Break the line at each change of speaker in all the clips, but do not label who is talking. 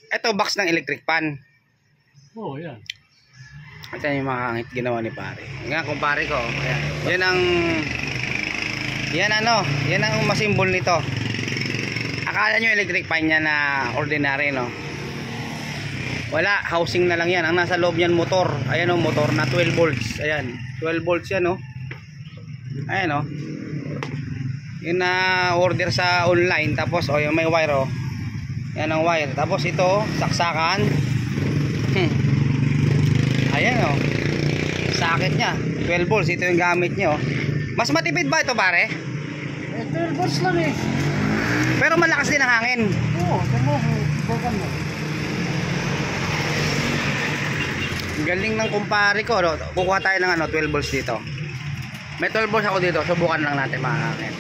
Ito box ng electric pan.
Oo, yan.
Ito yung makakangit ginawa ni pare. Nga kumpare ko. Ayan. Yan ang masimbol nito. Akala nyo electric pan niya na ordinary, no? Wala, housing na lang yan. Ang nasa loob niyan motor. Ayan o, motor na 12 volts. Ayan, 12 volts yan o. Ayan o. Yun na order sa online. Tapos o, yung may wire o. Yan ang wire. Tapos ito, saksakan. Ayan o. Sakit nya 12 volts, ito yung gamit nyo. Mas matipid ba ito pare?
12 volts lang eh.
Pero malakas din ang hangin.
Oo, tamo, bukan mo.
Galing ng kumpare ko, no? Kukuha tayo ng 12 volts dito. May 12 volts ako dito, subukan lang natin makakakit.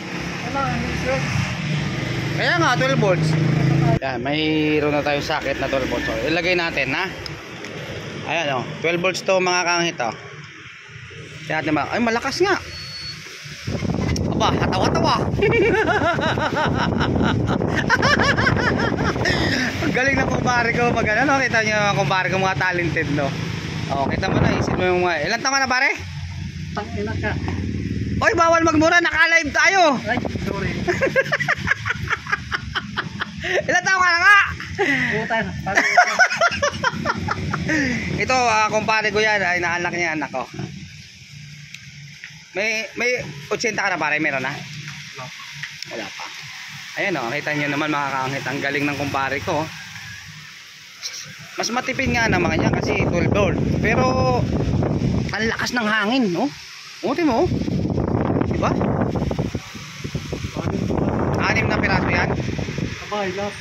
Kaya nga 12 volts. Yan, mayroon na tayo socket na 12 volts. So, ilagay natin, ha. Ayan, 12 volts to mga kakangit, Kaya natin ay malakas nga. Aba, hatawa-tawa. Galing ng kumpare ko pag ano, kita nyo mga kumpare ko, mga talented, no. Kita mo na, isip mo yung mga, ilan tama na pare?
Tangina ka.
Oy, bawal magmura, naka-live tayo.
Ay, sorry.
Ilan tama ka na nga?
Puta na.
Ito, kumpare ko yan, ay naanak niya anak ko. May 80 ka na pare, meron na? Wala pa. Ayan kita nyo naman makakangit, ang galing ng kumpare ko. Mas matipid nga naman niya kasi 12 volt. Pero ang lakas ng hangin, no? Uti mo. Diba? 6 na piraso yan.
Abay, lap.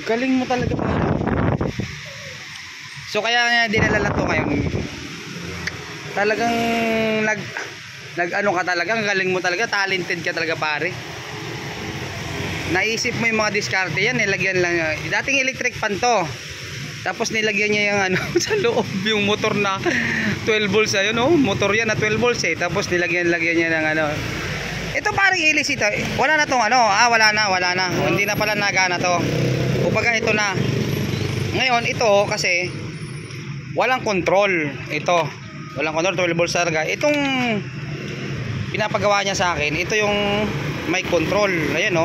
Galing mo talaga pa. So kaya dinala lang to ngayon. Talagang nag-ano ka talaga, galing mo talaga, talented ka talaga pare. Naisip mo yung mga diskarte yan, nilagyan lang. Dating electric pan to. Tapos nilagyan niya yung sa loob yung motor na 12 volts ayun motor yan na 12 volts Tapos nilagyan niya ng Ito parang ilis ito. Wala na tong wala na. Hindi na pala nagana to. Upaga ito na. Ngayon ito kasi walang control. Ito. Walang control, 12 volts talaga. Itong pinapagawa niya sa akin, ito yung may control. Ayan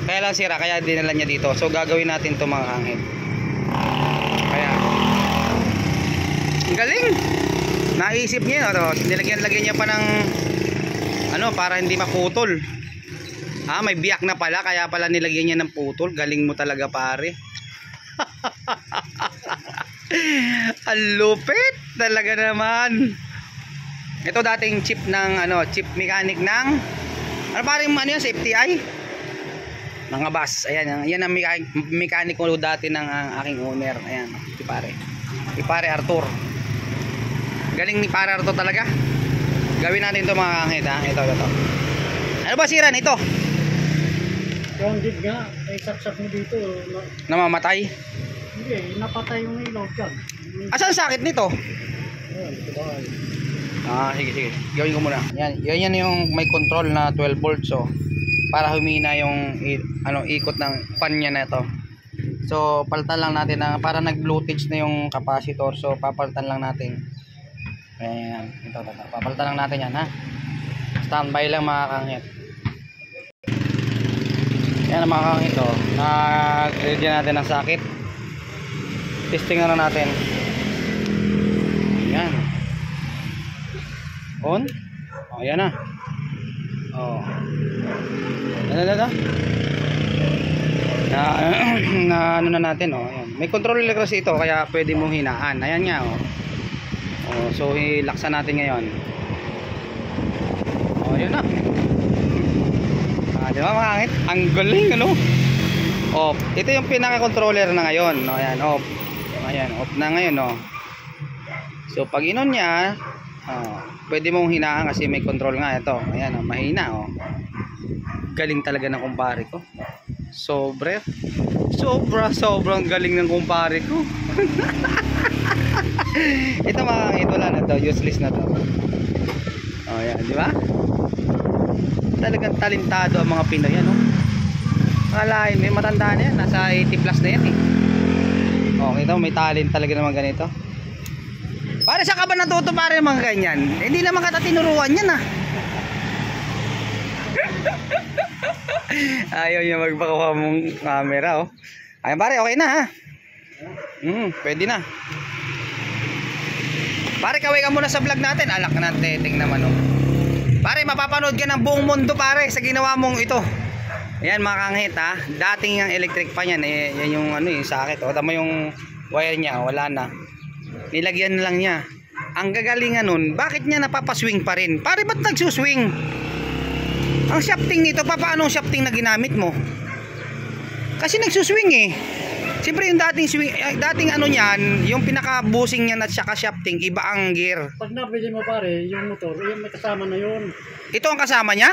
Kaya lang sira, kaya dinala niya dito. So gagawin natin to mga hangin. Kaya ang galing. Naisip niya nilagyan niya pa ng para hindi maputol. May biyak na pala, kaya pala nilagyan niya ng putol. Galing mo talaga pare. Ang lupit talaga naman. Ito dating chip ng chip mechanic ng parang yan, safety eye mga bus. Ayan, yan ang mechanic ko dati ng aking owner. Ayan, si pare Arthur. Galing ni pare Arthur talaga. Gawin natin ito mga kangit, ito. Ano ba sira nito?
Grounded nga, ay saksak mo dito.
Namamatay?
Hindi, napatay yung ilaw dyan.
Asan sakit nito?
Ayan, sabay.
Sige. Gawin ko muna. Yan yung may control na 12 volts para humina yung ikot ng pan niya na ito. So palitan lang natin para nag-voltage na yung capacitor. So papalitan lang natin. Ayan, ito. Papalitan lang natin yan, Standby lang mga kangit. Yan mga kangit nag-ready natin ng socket. Testing na natin. Yan. On. Ayan na. Na ano na natin ayan. May controller kasi ito kaya pwede mong hinaan. Ayan nga so ilaksan natin ngayon. Ayan na. Di ba makangit? Ang galing off. Ito yung pinaka controller na ngayon ayan off. Ayan off na ngayon So pag inon niya pwede mong hinaan kasi may control nga ito. Ayan mahina Galing talaga ng kumpare ko. Sobrang galing ng kumpare ko. Ito lang na to, useless na to. Ayan, di ba? Talagang talentado ang mga Pinoy Akalain, may matanda na yan, nasa 80 plus na yan Oh, kita mo, may talent talaga naman ganito. Pare, saan ka ba natuto pare mga ganyan? Hindi naman kita tinuruan yan ah. Ayaw niya magpakuha mong camera oh. Ayun pare, okay na ha. Pwede na. Pare, kaway ka muna sa vlog natin. Alak na natin naman oh. Pare, mapapanood ka ng buong mundo pare sa ginawa mong ito. Ayan mga kanghit ha. Dating yung electric pa yan. Yan yung ano yung sakit. O tama yung wire niya. Wala na. Nilagyan na lang niya. Ang gagalingan nun, bakit niya napapaswing pa rin? Pare, ba't nagsuswing? Ang shafting nito, paano ang shafting na ginamit mo? Kasi nagsuswing eh. Siyempre yung dating swing, dating ano niyan, yung pinaka-busing niyan at saka shafting, iba ang gear.
Pag nabili mo pare, yung motor, yung may kasama na yun.
Ito ang kasama niya?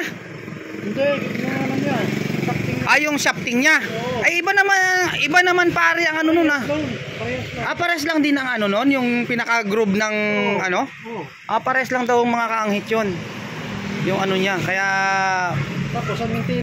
Hindi, yung ano niya. Shafting na.
Yung shafting niya.
Oo.
Ay iba naman pare ang ano nun ah.
Parehas lang.
Pares lang din ang ano nun, yung pinaka-groove ng
Oo.
ano?
Oo.
Pares lang daw mga kaanghit yun. Yung ano niya, kaya
Tapos ang